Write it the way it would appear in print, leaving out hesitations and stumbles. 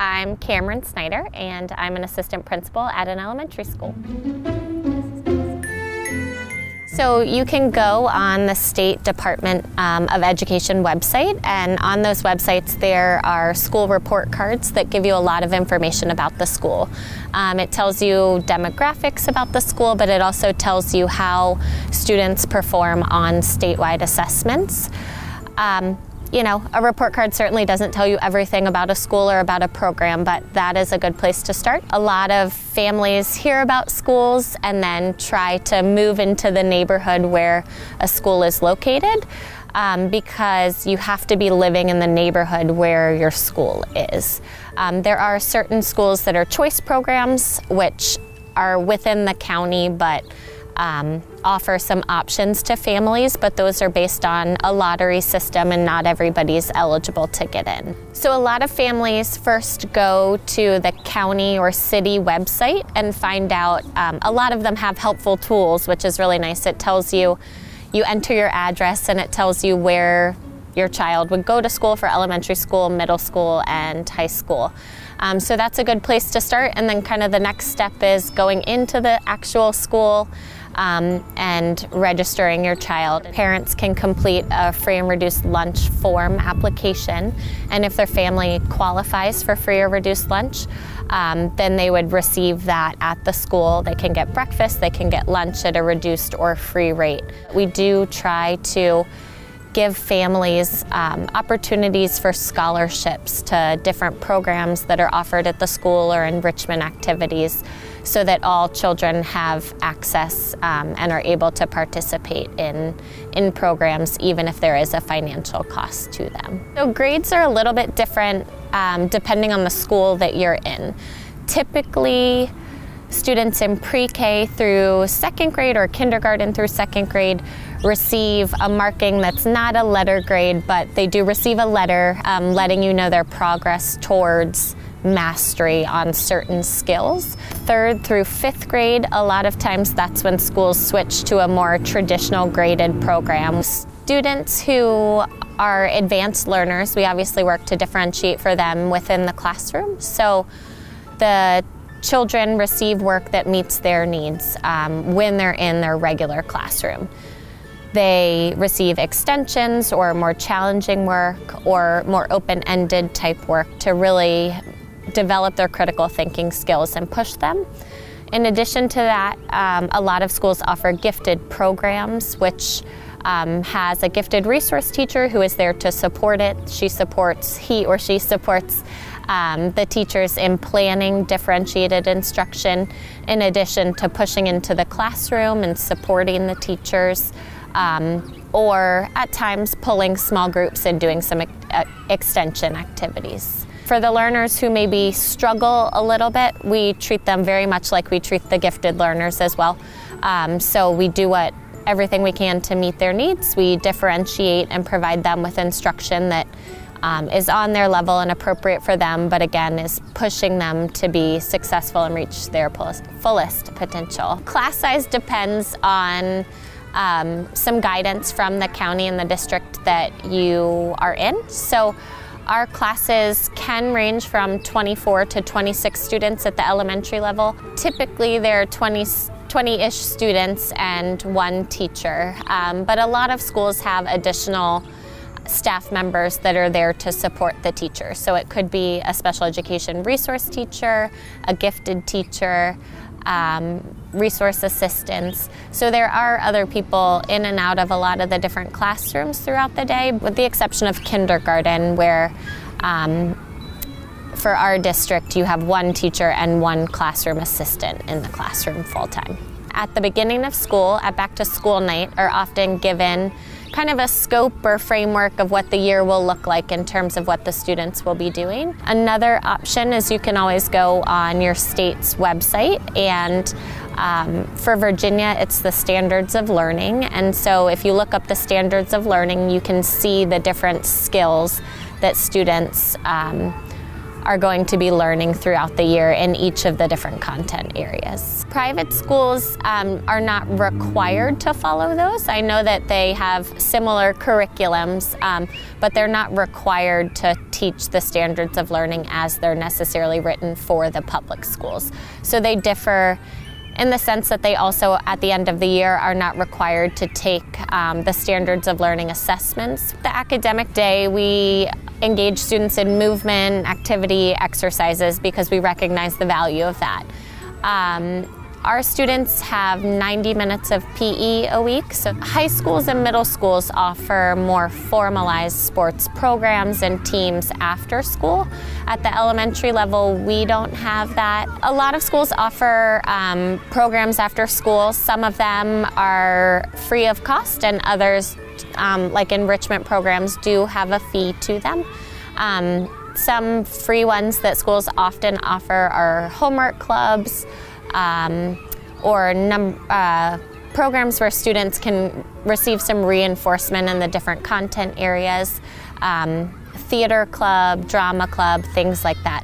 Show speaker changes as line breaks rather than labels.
I'm Cameron Snyder, and I'm an assistant principal at an elementary school. So you can go on the State Department of Education website, and on those websites there are school report cards that give you a lot of information about the school. It tells you demographics about the school, but it also tells you how students perform on statewide assessments. You know, a report card certainly doesn't tell you everything about a school or about a program, but that is a good place to start. A lot of families hear about schools and then try to move into the neighborhood where a school is located because you have to be living in the neighborhood where your school is. There are certain schools that are choice programs, which are within the county, but offer some options to families, but those are based on a lottery system and not everybody's eligible to get in. So a lot of families first go to the county or city website and find out, a lot of them have helpful tools, which is really nice. It tells you, you enter your address and it tells you where your child would go to school for elementary school, middle school, and high school. So that's a good place to start, and then kind of the next step is going into the actual school and registering your child. Parents can complete a free and reduced lunch form application, and if their family qualifies for free or reduced lunch, then they would receive that at the school. They can get breakfast, they can get lunch at a reduced or free rate. We do try to give families opportunities for scholarships to different programs that are offered at the school or enrichment activities, so that all children have access and are able to participate in programs even if there is a financial cost to them. So grades are a little bit different depending on the school that you're in. Typically, students in pre-K through second grade or kindergarten through second grade receive a marking that's not a letter grade, but they do receive a letter letting you know their progress towards mastery on certain skills. Third through fifth grade, a lot of times that's when schools switch to a more traditional graded program. Students who are advanced learners, we obviously work to differentiate for them within the classroom. So the children receive work that meets their needs when they're in their regular classroom. They receive extensions or more challenging work or more open-ended type work to really develop their critical thinking skills and push them. In addition to that, a lot of schools offer gifted programs, which has a gifted resource teacher who is there to support it. He or she supports the teachers in planning differentiated instruction, in addition to pushing into the classroom and supporting the teachers, or at times pulling small groups and doing some extension activities. For the learners who maybe struggle a little bit, we treat them very much like we treat the gifted learners as well. So we do everything we can to meet their needs. We differentiate and provide them with instruction that is on their level and appropriate for them, but again is pushing them to be successful and reach their fullest potential. Class size depends on some guidance from the county and the district that you are in. So our classes can range from 24 to 26 students at the elementary level. Typically there are 20-ish students and one teacher, but a lot of schools have additional staff members that are there to support the teacher. So it could be a special education resource teacher, a gifted teacher, resource assistants. So there are other people in and out of a lot of the different classrooms throughout the day, with the exception of kindergarten, where for our district you have one teacher and one classroom assistant in the classroom full-time. At the beginning of school, at back to school night, are often given kind of a scope or framework of what the year will look like in terms of what the students will be doing. Another option is you can always go on your state's website, and for Virginia it's the Standards of Learning, and so if you look up the Standards of Learning you can see the different skills that students are going to be learning throughout the year in each of the different content areas. Private schools are not required to follow those. I know that they have similar curriculums, but they're not required to teach the standards of learning as they're necessarily written for the public schools. So they differ in the sense that they also, at the end of the year, are not required to take the standards of learning assessments. The academic day, we engage students in movement, activity, exercises, because we recognize the value of that. Our students have 90 minutes of PE a week, so high schools and middle schools offer more formalized sports programs and teams after school. At the elementary level, we don't have that. A lot of schools offer programs after school. Some of them are free of cost, and others, like enrichment programs, do have a fee to them. Some free ones that schools often offer are homework clubs, or programs where students can receive some reinforcement in the different content areas, theater club, drama club, things like that.